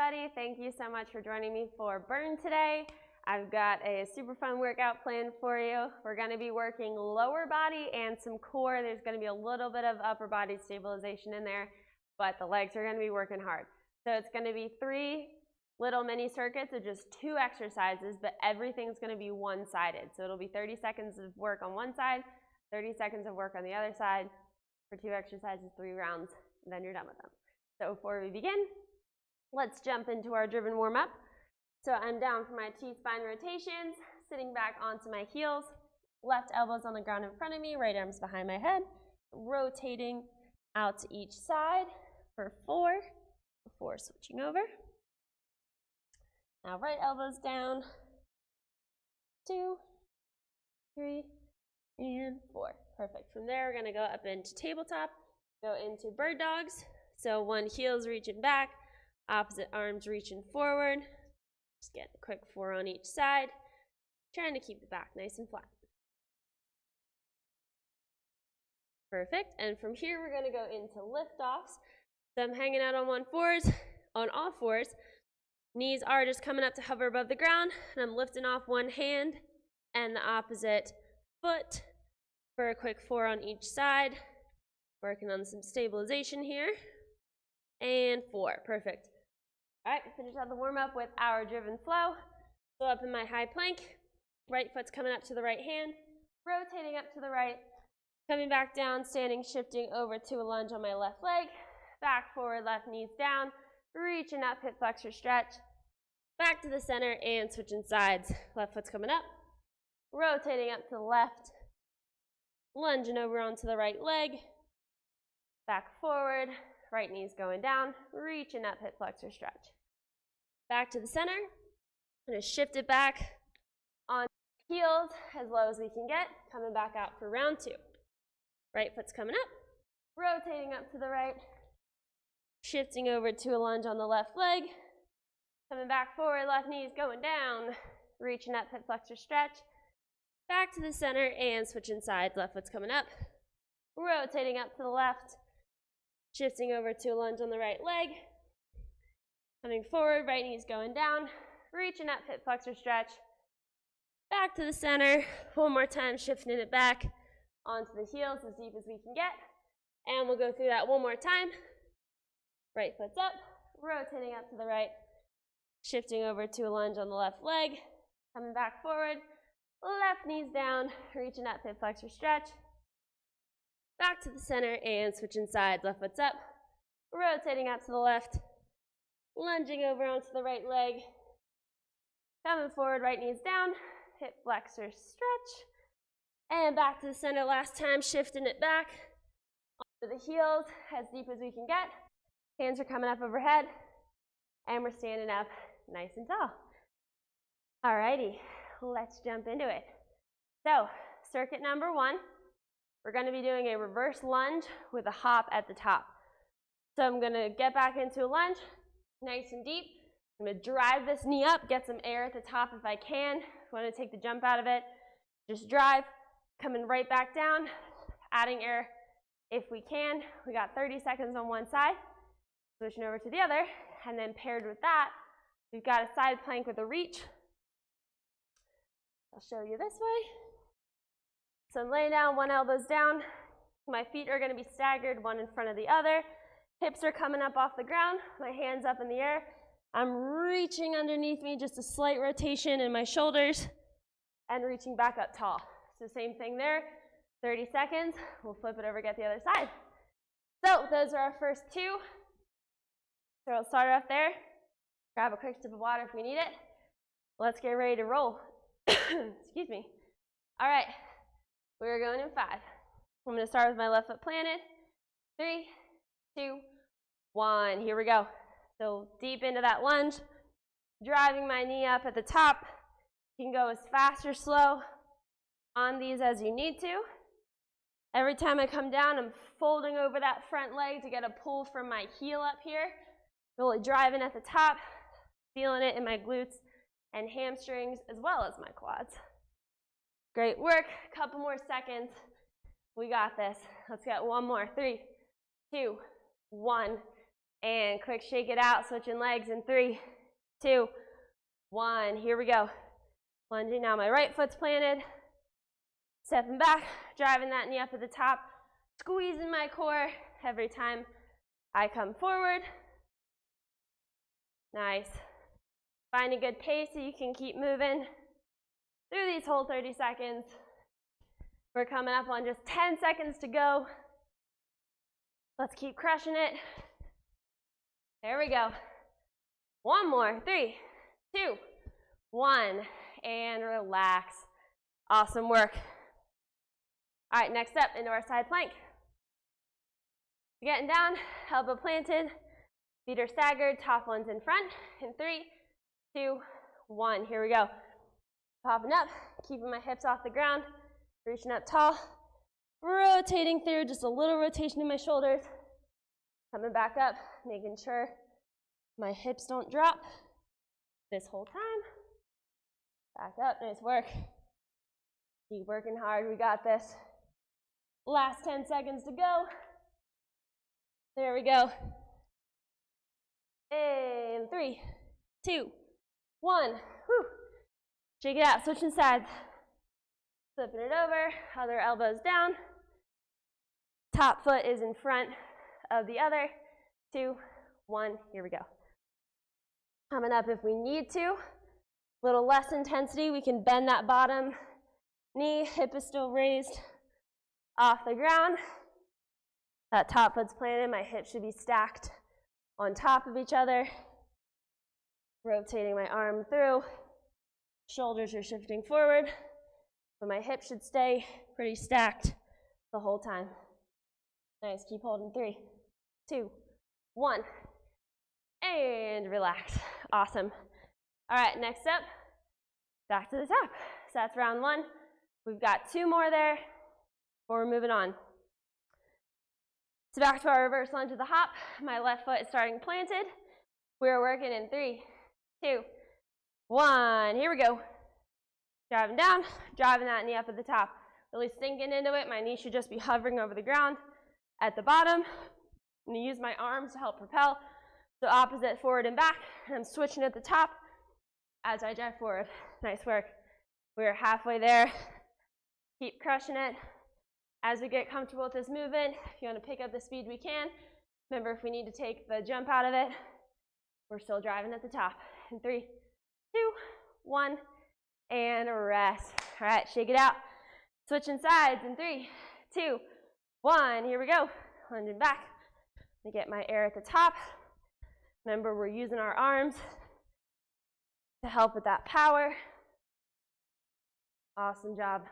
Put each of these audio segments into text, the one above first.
everybody. Thank you so much for joining me for Burn today. I've got a super fun workout planned for you. We're going to be working lower body and some core. There's going to be a little bit of upper body stabilization in there, but the legs are going to be working hard. So it's going to be 3 little mini circuits of just 2 exercises, but everything's going to be one-sided. So it'll be 30 seconds of work on one side, 30 seconds of work on the other side for 2 exercises, 3 rounds, and then you're done with them. So before we begin, let's jump into our driven warm-up. So I'm down for my T-spine rotations, sitting back onto my heels, left elbows on the ground in front of me, right arms behind my head, rotating out to each side for 4, before switching over. Now right elbows down, 2, 3, and 4. Perfect. From there, we're going to go up into tabletop, go into bird dogs. So one heel's reaching back, opposite arms reaching forward. Just get a quick 4 on each side, trying to keep the back nice and flat. Perfect. And from here, we're going to go into lift-offs. So I'm hanging out on all fours. Knees are just coming up to hover above the ground, and I'm lifting off one hand and the opposite foot for a quick 4 on each side. Working on some stabilization here. And 4. Perfect. All right, finish out the warm-up with our driven flow. So up in my high plank, right foot's coming up to the right hand, rotating up to the right, coming back down, standing, shifting over to a lunge on my left leg, back forward, left knees down, reaching up, hip flexor stretch, back to the center and switching sides. Left foot's coming up, rotating up to the left, lunging over onto the right leg, back forward, right knee's going down, reaching up, hip flexor stretch. Back to the center. I'm going to shift it back on heels as low as we can get, coming back out for round 2. Right foot's coming up, rotating up to the right, shifting over to a lunge on the left leg, coming back forward, left knee's going down, reaching up, hip flexor stretch, back to the center and switching sides. Left foot's coming up, rotating up to the left, shifting over to a lunge on the right leg, coming forward, right knee's going down, reaching up, hip flexor stretch, back to the center. One more time, shifting it back onto the heels as deep as we can get. And we'll go through that one more time. Right foot's up, rotating up to the right, shifting over to a lunge on the left leg, coming back forward, left knee's down, reaching up, hip flexor stretch, back to the center and switching sides. Left foot's up, rotating up to the left, lunging over onto the right leg, coming forward, right knee's down, hip flexor stretch, and back to the center last time, shifting it back onto the heels as deep as we can get. Hands are coming up overhead, and we're standing up nice and tall. Alrighty, let's jump into it. So, circuit number 1, we're going to be doing a reverse lunge with a hop at the top. So I'm going to get back into a lunge, nice and deep. I'm going to drive this knee up, get some air at the top if I can. If you want to take the jump out of it, just drive, coming right back down, adding air if we can. We got 30 seconds on one side, switching over to the other, and then paired with that, we've got a side plank with a reach. I'll show you this way. So I'm laying down, one elbow's down. My feet are going to be staggered, one in front of the other. Hips are coming up off the ground, my hands up in the air. I'm reaching underneath me, just a slight rotation in my shoulders, and reaching back up tall. So same thing there, 30 seconds. We'll flip it over, get the other side. So those are our first 2. So we'll start off there. Grab a quick sip of water if we need it. Let's get ready to roll. Excuse me. All right, we're going in 5. I'm going to start with my left foot planted. 3, 2, 1. Here we go. So deep into that lunge, driving my knee up at the top. You can go as fast or slow on these as you need to. Every time I come down, I'm folding over that front leg to get a pull from my heel up here. Really driving at the top, feeling it in my glutes and hamstrings as well as my quads. Great work. A couple more seconds. We got this. Let's get one more. 3, 2, 1. And quick shake it out, switching legs in 3, 2, 1. Here we go. Lunging now, my right foot's planted. Stepping back, driving that knee up at the top, squeezing my core every time I come forward. Nice. Find a good pace so you can keep moving through these whole 30 seconds. We're coming up on just 10 seconds to go. Let's keep crushing it. There we go. One more. 3, 2, 1. And relax. Awesome work. All right, next up, into our side plank. Getting down, elbow planted, feet are staggered, top one's in front. In 3, 2, 1. Here we go. Popping up, keeping my hips off the ground, reaching up tall, rotating through, just a little rotation in my shoulders. Coming back up, making sure my hips don't drop this whole time. Back up, nice work. Keep working hard, we got this. Last 10 seconds to go. There we go. And 3, 2, 1. Whew. Shake it out, switching sides. Flipping it over, other elbows down. Top foot is in front of the other. 2, 1, here we go. Coming up if we need to. A little less intensity, we can bend that bottom knee, hip is still raised off the ground. That top foot's planted, my hips should be stacked on top of each other. Rotating my arm through. Shoulders are shifting forward, but my hips should stay pretty stacked the whole time. Nice, keep holding. 3, 2, 1. And relax. Awesome. All right, next up, back to the top. So that's round 1. We've got 2 more there before we're moving on. So back to our reverse lunge of the hop. My left foot is starting planted. We're working in 3, 2, 1. Here we go. Driving down, driving that knee up at the top. Really sinking into it. My knee should just be hovering over the ground at the bottom. I'm going to use my arms to help propel. So opposite, forward and back. And I'm switching at the top as I drive forward. Nice work. We're halfway there. Keep crushing it. As we get comfortable with this movement, if you want to pick up the speed, we can. Remember, if we need to take the jump out of it, we're still driving at the top. In 3, 2, 1, and rest. All right, shake it out. Switching sides in 3, 2, 1. Here we go. Lunging back. Let me get my air at the top. Remember, we're using our arms to help with that power. Awesome job.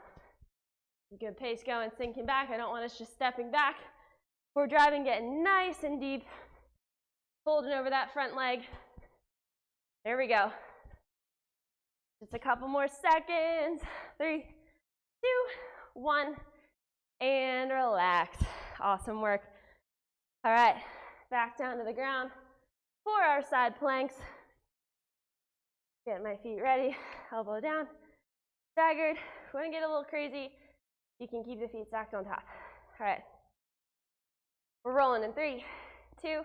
Good pace going, sinking back. I don't want us just stepping back. We're driving, getting nice and deep. Folding over that front leg. There we go. Just a couple more seconds. 3, 2, 1, and relax. Awesome work. All right, back down to the ground for our side planks. Get my feet ready, elbow down, staggered. If we want to get a little crazy, you can keep the feet stacked on top. All right, we're rolling in 3, 2,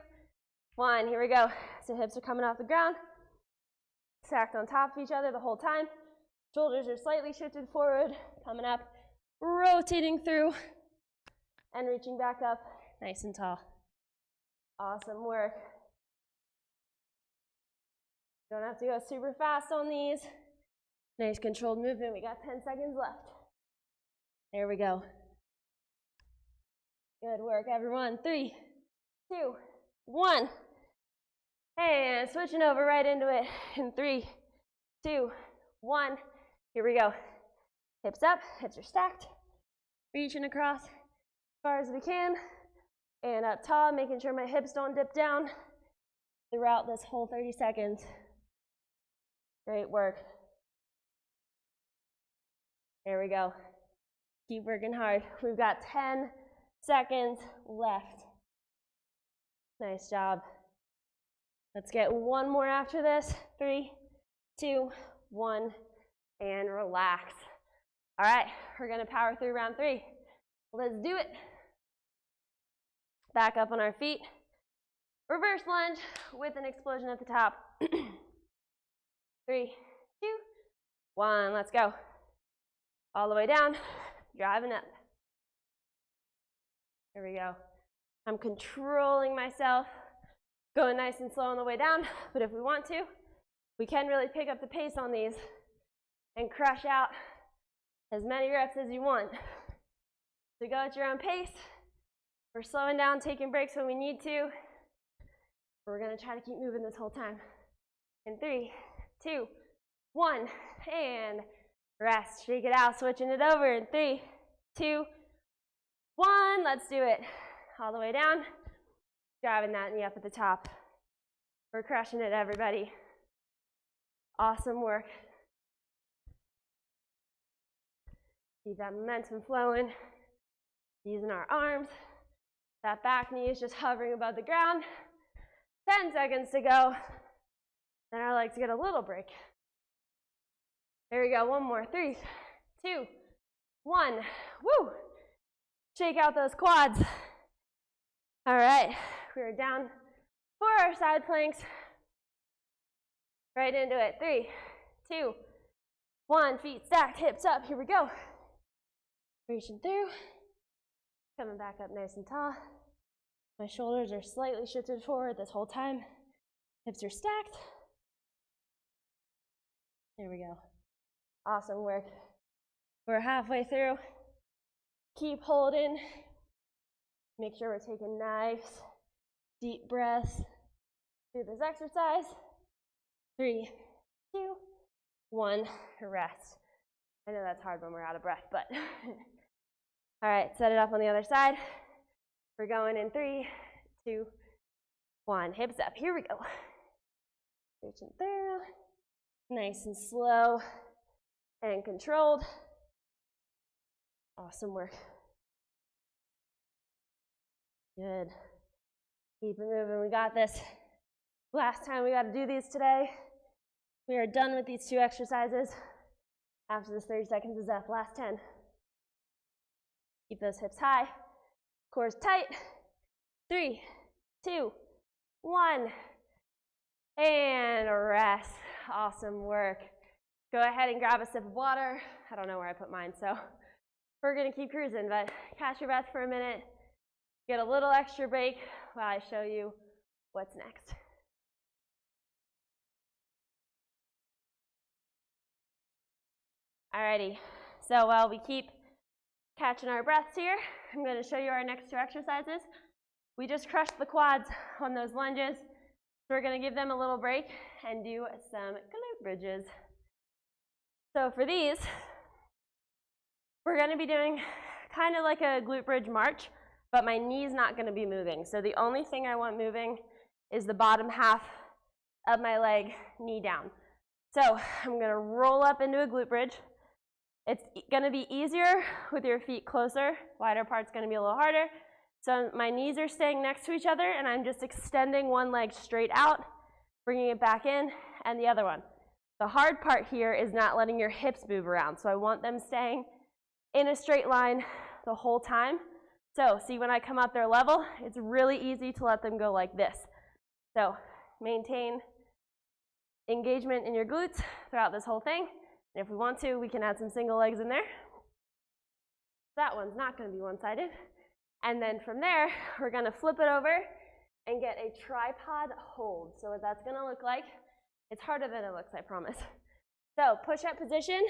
1. Here we go. So hips are coming off the ground, stacked on top of each other the whole time. Shoulders are slightly shifted forward, coming up, rotating through, and reaching back up nice and tall. Awesome work. Don't have to go super fast on these. Nice controlled movement. We got 10 seconds left. There we go. Good work, everyone. 3, 2, 1. And switching over right into it in 3, 2, 1. Here we go. Hips up, hips are stacked. Reaching across as far as we can. And up tall, making sure my hips don't dip down throughout this whole 30 seconds. Great work. There we go. Keep working hard. We've got 10 seconds left. Nice job. Let's get one more after this. 3, 2, 1, and relax. All right, we're going to power through round 3. Let's do it. Back up on our feet. reverse lunge with an explosion at the top. 3, 2, 1, let's go. All the way down, driving up. There we go. I'm controlling myself, going nice and slow on the way down, but if we want to, we can really pick up the pace on these and crush out as many reps as you want. So go at your own pace. We're slowing down, taking breaks when we need to. We're going to try to keep moving this whole time. In 3, 2, 1, and rest. Shake it out, switching it over in 3, 2, 1. Let's do it. All the way down, driving that knee up at the top. We're crushing it, everybody. Awesome work. Keep that momentum flowing. Using our arms. That back knee is just hovering above the ground. 10 seconds to go. Then our legs get a little break. There we go, one more. 3, 2, 1. Woo! Shake out those quads. All right, we're down for our side planks. Right into it. 3, 2, 1. Feet stacked, hips up. Here we go. Reaching through. Coming back up nice and tall. My shoulders are slightly shifted forward this whole time. Hips are stacked. There we go. Awesome work. We're halfway through. Keep holding. Make sure we're taking nice, deep breaths through this exercise. 3, 2, 1, rest. I know that's hard when we're out of breath, but all right, set it up on the other side. We're going in 3, 2, 1. Hips up. Here we go. Reaching through. Nice and slow and controlled. Awesome work. Good. Keep it moving. We got this. Last time we got to do these today. We are done with these 2 exercises. After this 30 seconds is up. Last 10. Keep those hips high. Core's tight. 3, 2, 1. And rest. Awesome work. Go ahead and grab a sip of water. I don't know where I put mine, so we're going to keep cruising, but catch your breath for a minute. Get a little extra break while I show you what's next. Alrighty, so while we keep catching our breaths here, I'm going to show you our next 2 exercises. We just crushed the quads on those lunges, so we're going to give them a little break and do some glute bridges. So for these, we're going to be doing kind of like a glute bridge march, but my knee's not going to be moving. So the only thing I want moving is the bottom half of my leg, knee down. So I'm going to roll up into a glute bridge. It's going to be easier with your feet closer. Wider part's going to be a little harder. So my knees are staying next to each other, and I'm just extending one leg straight out, bringing it back in, and the other one. The hard part here is not letting your hips move around. So I want them staying in a straight line the whole time. So see, when I come up their level, it's really easy to let them go like this. So maintain engagement in your glutes throughout this whole thing. And if we want to, we can add some single legs in there. That one's not going to be one-sided. And then from there, we're going to flip it over and get a tripod hold. So what that's going to look like, it's harder than it looks, I promise. So push-up position.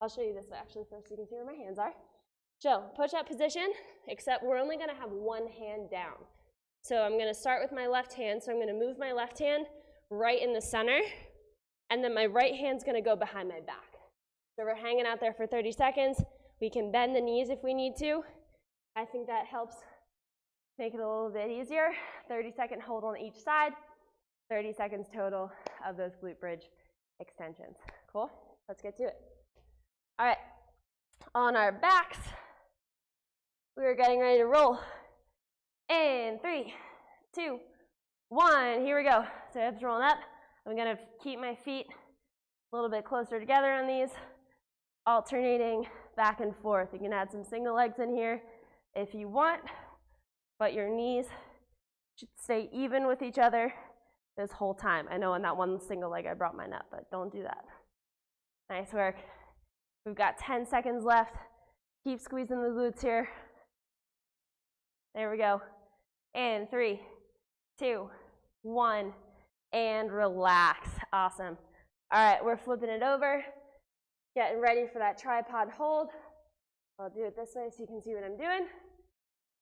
I'll show you this actually first so you can see where my hands are. So push-up position, except we're only going to have one hand down. So I'm going to start with my left hand. So I'm going to move my left hand right in the center, and then my right hand's going to go behind my back. So we're hanging out there for 30 seconds. We can bend the knees if we need to. I think that helps make it a little bit easier. 30-second hold on each side. 30 seconds total of those glute bridge extensions. Cool? Let's get to it. All right. On our backs, we're getting ready to roll. And 3, 2, 1. Here we go. So hips rolling up. I'm going to keep my feet a little bit closer together on these, alternating back and forth. You can add some single legs in here if you want, but your knees should stay even with each other this whole time. I know on that one single leg I brought mine up, but don't do that. Nice work. We've got 10 seconds left. Keep squeezing the glutes here. There we go. And 3, 2, 1, and relax. Awesome. All right, we're flipping it over, getting ready for that tripod hold. I'll do it this way so you can see what I'm doing.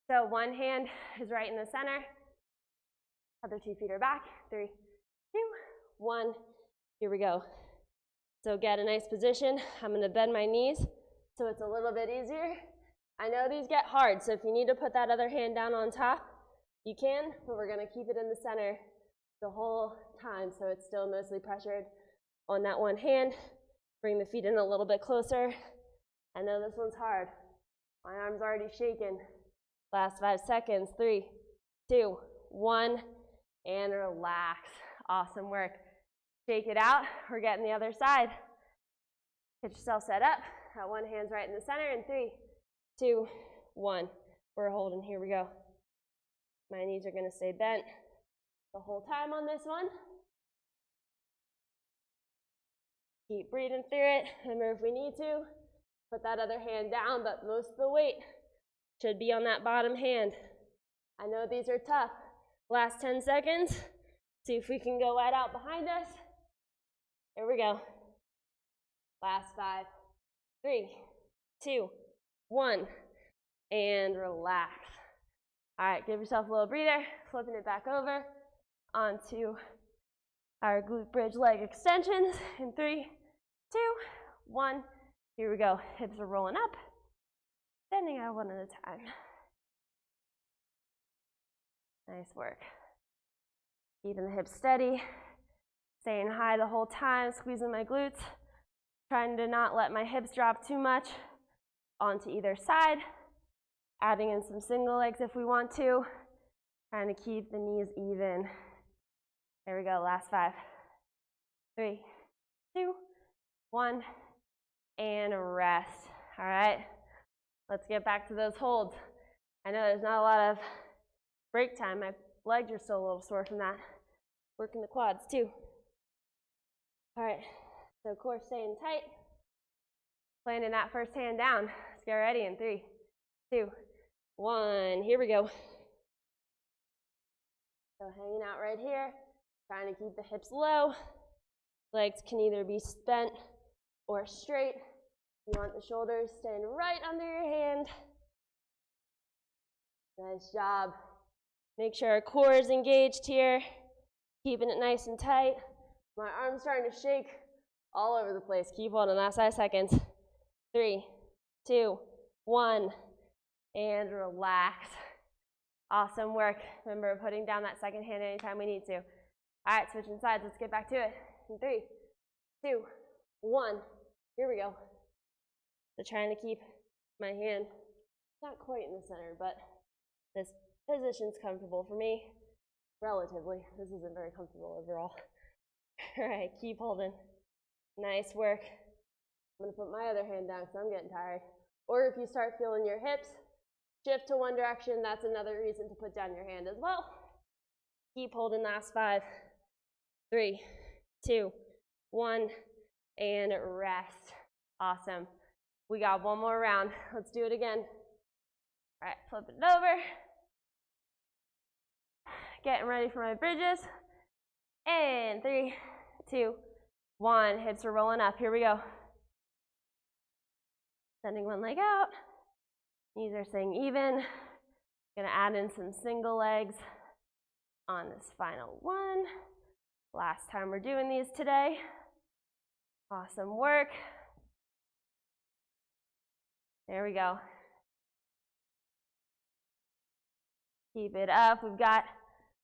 So one hand is right in the center. Other 2 feet are back. 3, 2, 1. Here we go. So get a nice position. I'm going to bend my knees so it's a little bit easier. I know these get hard, so if you need to put that other hand down on top, you can, but we're going to keep it in the center the whole time so it's still mostly pressured on that one hand. Bring the feet in a little bit closer. I know this one's hard. My arm's already shaking. Last 5 seconds. 3, 2, 1, and relax. Awesome work. Shake it out. We're getting the other side. Get yourself set up. That one hand's right in the center. And 3, 2, 1. We're holding. Here we go. My knees are going to stay bent the whole time on this one. Keep breathing through it. Remember, if we need to, put that other hand down, but most of the weight should be on that bottom hand. I know these are tough. Last 10 seconds. See if we can go right out behind us. Here we go. Last 5, 3, 2, 1, and relax. All right, give yourself a little breather. Flipping it back over onto our glute bridge leg extensions in 3, 2, 1. Here we go. Hips are rolling up. Bending out one at a time. Nice work. Keeping the hips steady. Staying high the whole time, squeezing my glutes. Trying to not let my hips drop too much onto either side. Adding in some single legs if we want to. Trying to keep the knees even. There we go, last 5. 3, 2, 1, and rest. All right, let's get back to those holds. I know there's not a lot of break time. My legs are still a little sore from that. Working the quads too. All right, so core staying tight. Planting that first hand down. Let's get ready in 3, 2, 1. Here we go. So hanging out right here. Trying to keep the hips low. Legs can either be bent or straight. You want the shoulders staying right under your hand. Nice job. Make sure our core is engaged here. Keeping it nice and tight. My arm's starting to shake all over the place. Keep holding. Last 5 seconds. 3, 2, 1, and relax. Awesome work. Remember, putting down that second hand anytime we need to. All right, switching sides. Let's get back to it. In 3, 2, 1. Here we go. So trying to keep my hand not quite in the center, but this position's comfortable for me. Relatively. This isn't very comfortable overall. All right, keep holding. Nice work. I'm going to put my other hand down because I'm getting tired. Or if you start feeling your hips shift to one direction, that's another reason to put down your hand as well. Keep holding. Last 5, 3, 2, 1, and rest. Awesome. We got one more round. Let's do it again. All right, flip it over. Getting ready for my bridges. And 3, 2, 1. Hips are rolling up. Here we go. Sending one leg out. Knees are staying even. Gonna add in some single legs on this final one. Last time we're doing these today. Awesome work. There we go. Keep it up. We've got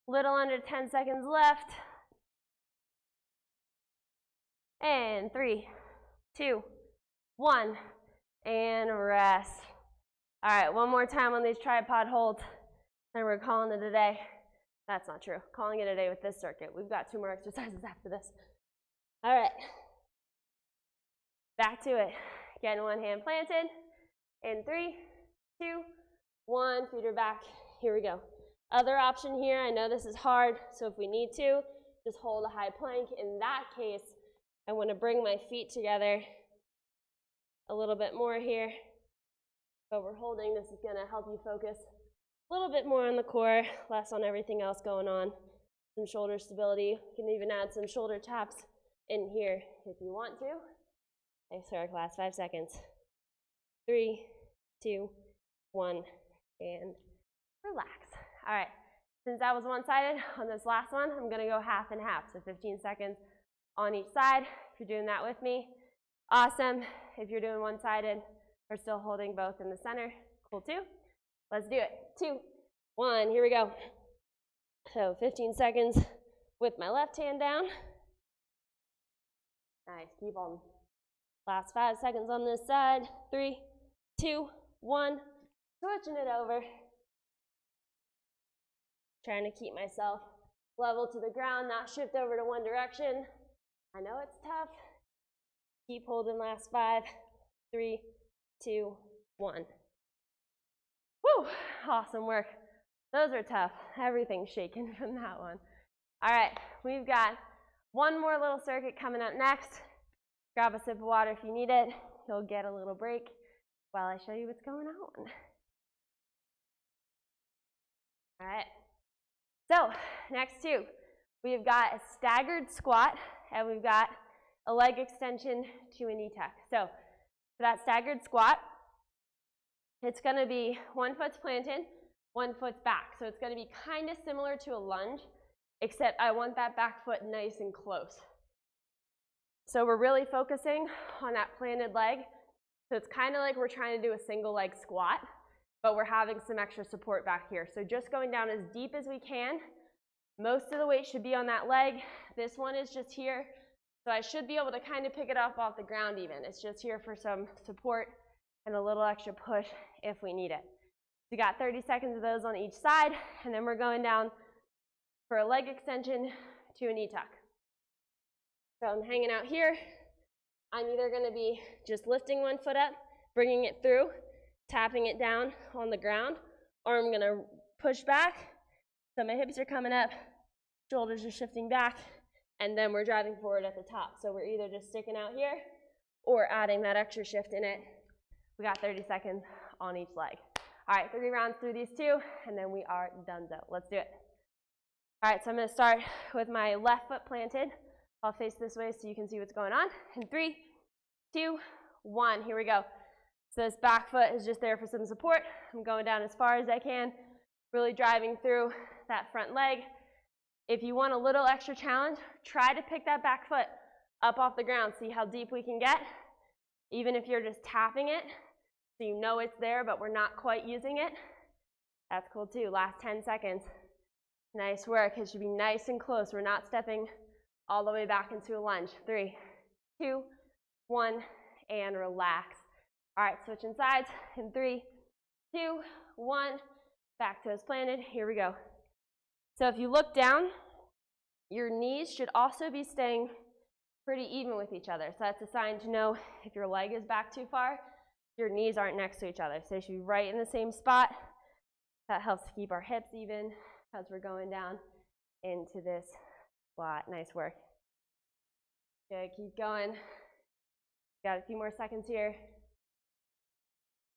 a little under 10 seconds left. And 3, 2, 1, and rest. All right, one more time on these tripod holds, then we're calling it a day. That's not true. Calling it a day with this circuit. We've got 2 more exercises after this. All right, back to it. Getting one hand planted. In 3, 2, 1, feet are back. Here we go. Other option here, I know this is hard, so if we need to, just hold a high plank. In that case, I want to bring my feet together a little bit more here. But we're holding, this is going to help you focus a little bit more on the core, less on everything else going on. Some shoulder stability. You can even add some shoulder taps in here if you want to. Nice work, last 5 seconds. 3, 2, 1, and relax. All right, since that was one-sided, on this last one, I'm gonna go half and half, so 15 seconds on each side. If you're doing that with me, awesome. If you're doing one-sided, we're still holding both in the center, cool too. Let's do it. 2, 1, here we go. So 15 seconds with my left hand down. Nice, keep on. Last 5 seconds on this side. 3, 2, 1, switching it over. Trying to keep myself level to the ground, not shift over to one direction. I know it's tough. Keep holding last 5, 3, 2, 1. Woo, awesome work. Those are tough. Everything's shaking from that one. All right, we've got one more little circuit coming up next. Grab a sip of water if you need it. You'll get a little break while I show you what's going on. All right. So, next two, we've got a staggered squat, and we've got a leg extension to a knee tuck. So, for that staggered squat, it's going to be one foot's planted, one foot's back. So, it's going to be kind of similar to a lunge, except I want that back foot nice and close. So, we're really focusing on that planted leg. So, it's kind of like we're trying to do a single leg squat, but we're having some extra support back here. So just going down as deep as we can. Most of the weight should be on that leg. This one is just here. So I should be able to kind of pick it up off the ground even. It's just here for some support and a little extra push if we need it. We got 30 seconds of those on each side, and then we're going down for a leg extension to a knee tuck. So I'm hanging out here. I'm either gonna be just lifting one foot up, bringing it through, tapping it down on the ground, or I'm gonna push back, so my hips are coming up, shoulders are shifting back, and then we're driving forward at the top. So we're either just sticking out here, or adding that extra shift in it. We got 30 seconds on each leg. All right, 3 rounds through these two, and then we are donezo. Let's do it. All right, so I'm gonna start with my left foot planted. I'll face this way so you can see what's going on. In 3, 2, 1, here we go. So this back foot is just there for some support. I'm going down as far as I can, really driving through that front leg. If you want a little extra challenge, try to pick that back foot up off the ground. See how deep we can get. Even if you're just tapping it, so you know it's there, but we're not quite using it. That's cool too. Last 10 seconds. Nice work. It should be nice and close. We're not stepping all the way back into a lunge. 3, 2, 1, and relax. All right, switching sides in 3, 2, 1, back toes planted. Here we go. So if you look down, your knees should also be staying pretty even with each other. So that's a sign to know if your leg is back too far, your knees aren't next to each other. So they should be right in the same spot. That helps to keep our hips even as we're going down into this squat. Nice work. Good, keep going. Got a few more seconds here.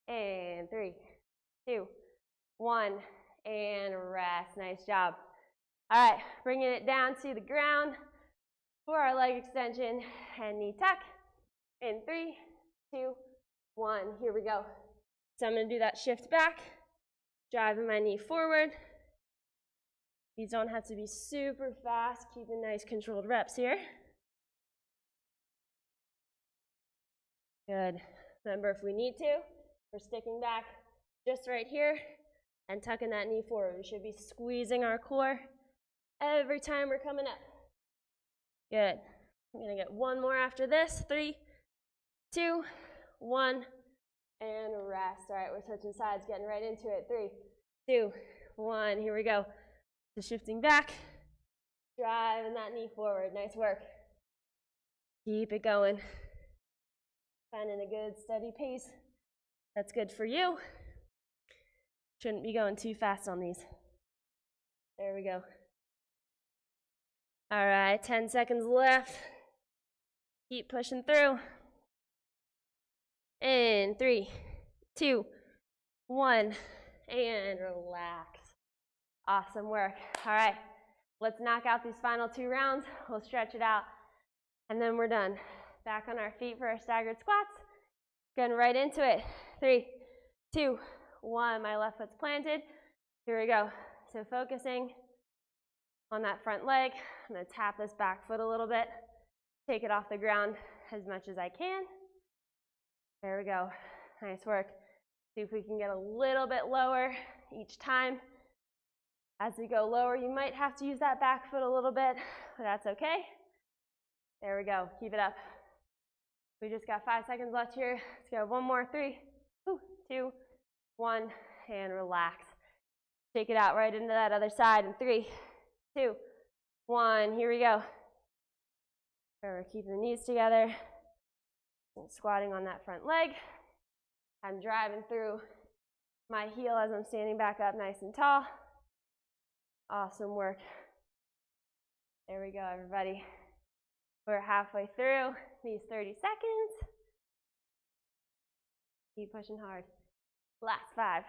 And 3, 2, 1, and rest. Nice job. All right, bringing it down to the ground for our leg extension and knee tuck. In 3, 2, 1, here we go. So I'm going to do that shift back, driving my knee forward. These don't have to be super fast, keeping nice controlled reps here. Good. Remember, if we need to, we're sticking back just right here and tucking that knee forward. We should be squeezing our core every time we're coming up. Good. I'm going to get one more after this. 3, 2, 1, and rest. All right, we're switching sides, getting right into it. 3, 2, 1. Here we go. So shifting back, driving that knee forward. Nice work. Keep it going. Finding a good steady pace. That's good for you. Shouldn't be going too fast on these. There we go. All right, 10 seconds left. Keep pushing through. In 3, 2, 1, and relax. Awesome work. All right, let's knock out these final 2 rounds. We'll stretch it out, and then we're done. Back on our feet for our staggered squats. Going right into it. 3, 2, 1. My left foot's planted. Here we go. So focusing on that front leg. I'm going to tap this back foot a little bit. Take it off the ground as much as I can. There we go. Nice work. See if we can get a little bit lower each time. As we go lower, you might have to use that back foot a little bit, but that's okay. There we go. Keep it up. We just got 5 seconds left here. Let's go. 1 more. 3, 2, 1, and relax. Take it out right into that other side in 3, 2, 1. Here we go. We're keeping the knees together. And squatting on that front leg. I'm driving through my heel as I'm standing back up nice and tall. Awesome work. There we go, everybody. We're halfway through these 30 seconds. Keep pushing hard. Last 5.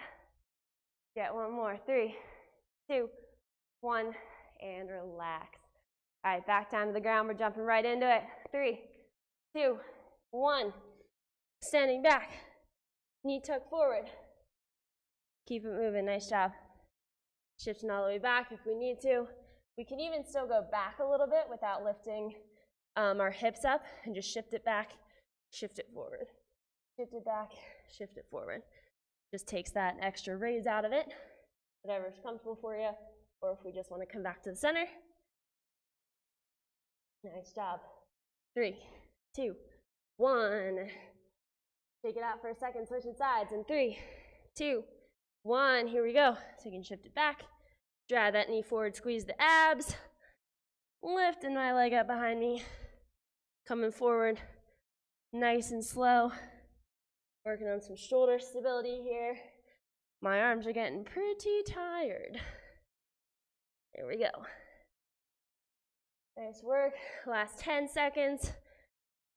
Get 1 more. 3, 2, 1, and relax. All right, back down to the ground. We're jumping right into it. 3, 2, 1. Standing back. Knee tuck forward. Keep it moving. Nice job. Shifting all the way back if we need to. We can even still go back a little bit without lifting our hips up and just shift it back, shift it forward. Shift it back, shift it forward. Just takes that extra raise out of it, whatever's comfortable for you, or if we just want to come back to the center. Nice job. 3, 2, 1. Take it out for a second, switching sides in 3, 2, 1. Here we go. So you can shift it back. Drive that knee forward, squeeze the abs. Lifting my leg up behind me. Coming forward, nice and slow. Working on some shoulder stability here. My arms are getting pretty tired. There we go. Nice work. Last 10 seconds.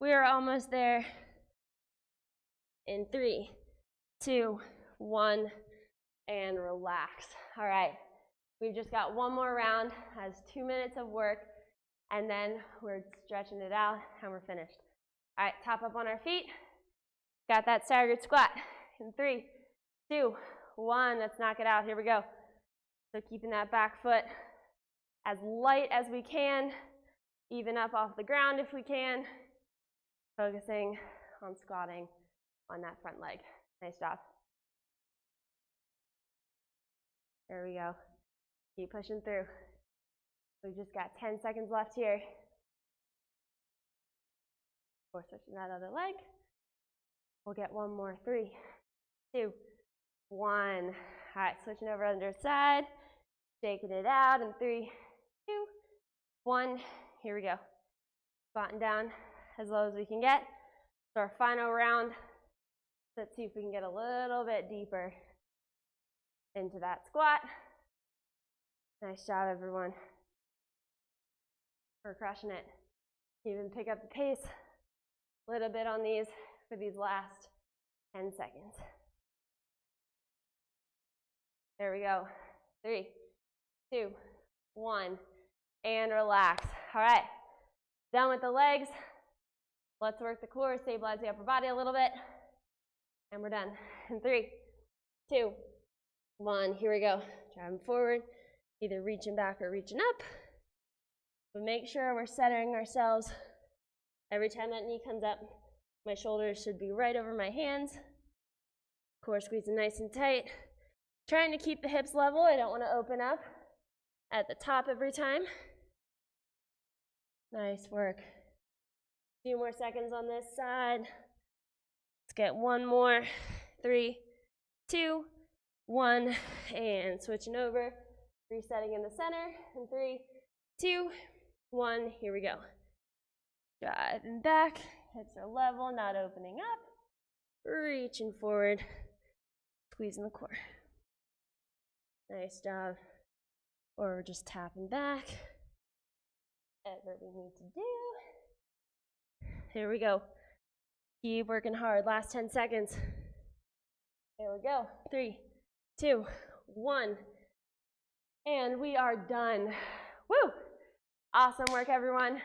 We are almost there. In 3, 2, 1, and relax. All right. We've just got 1 more round. Has 2 minutes of work. And then we're stretching it out and we're finished. All right, top up on our feet. Got that staggered squat. In 3, 2, 1. Let's knock it out. Here we go. So keeping that back foot as light as we can. Even up off the ground if we can. Focusing on squatting on that front leg. Nice job. There we go. Keep pushing through. We've just got 10 seconds left here. We're switching that other leg. We'll get 1 more. 3, 2, 1. All right, switching over under side. Shaking it out in 3, 2, 1. Here we go. Squatting down as low as we can get. So our final round. Let's see if we can get a little bit deeper into that squat. Nice job, everyone. We're crushing it. Even pick up the pace a little bit on these for these last 10 seconds. There we go. 3, 2, 1, and relax. All right, done with the legs. Let's work the core, stabilize the upper body a little bit, and we're done. In 3, 2, 1, here we go. Driving forward, either reaching back or reaching up. But make sure we're centering ourselves. Every time that knee comes up, my shoulders should be right over my hands. Core squeezing nice and tight. Trying to keep the hips level. I don't want to open up at the top every time. Nice work. A few more seconds on this side. Let's get 1 more. 3, 2, 1, and switching over. Resetting in the center. In 3, 2, 1. Here we go. Driving back. Hips are level, not opening up. Reaching forward. Squeezing the core. Nice job. or we're just tapping back. Whatever we need to do. Here we go. Keep working hard. Last 10 seconds. There we go. 3, 2, 1. And we are done. Woo! Awesome work, everyone.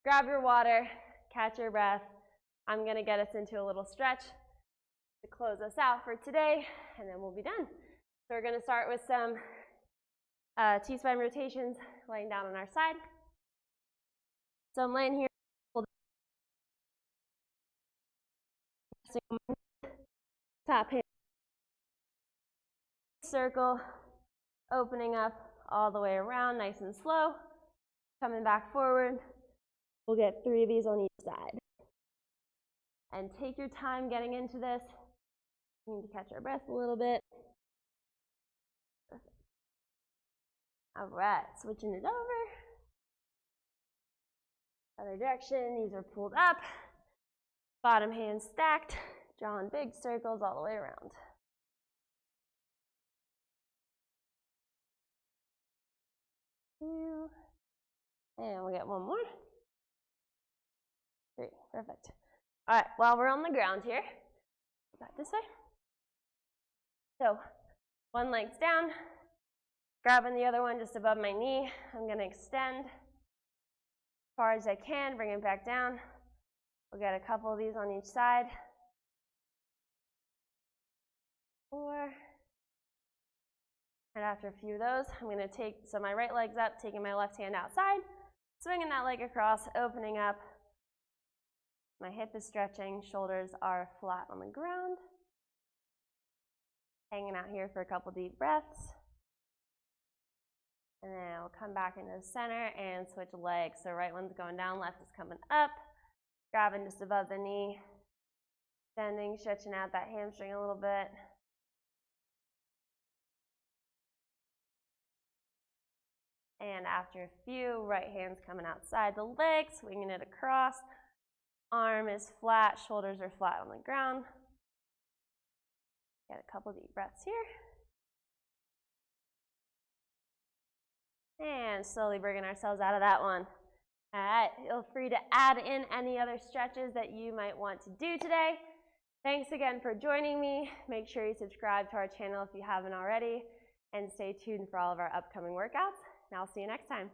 Grab your water, catch your breath. I'm going to get us into a little stretch to close us out for today, and then we'll be done. So we're going to start with some T-spine rotations, laying down on our side. So I'm laying here. Top hand. Circle, opening up all the way around, nice and slow. Coming back forward. We'll get 3 of these on each side. And take your time getting into this. We need to catch our breath a little bit. Perfect. All right, switching it over. Other direction, knees are pulled up. Bottom hand stacked. Drawing big circles all the way around. 2. And we'll get 1 more. 3, perfect. All right, while we're on the ground here, back this way. So, one leg's down, grabbing the other one just above my knee. I'm going to extend as far as I can, bring it back down. We'll get a couple of these on each side. 4. And after a few of those, I'm going to take, so my right leg's up, taking my left hand outside, swinging that leg across, opening up. My hip is stretching, shoulders are flat on the ground. Hanging out here for a couple deep breaths. And then I'll come back into the center and switch legs. So right one's going down, left is coming up. Grabbing just above the knee. Extending, stretching out that hamstring a little bit. And after a few, right hand's coming outside the leg, swinging it across. Arm is flat, shoulders are flat on the ground. Get a couple deep breaths here. And slowly bringing ourselves out of that one. All right, feel free to add in any other stretches that you might want to do today. Thanks again for joining me. Make sure you subscribe to our channel if you haven't already, and stay tuned for all of our upcoming workouts. And I'll see you next time.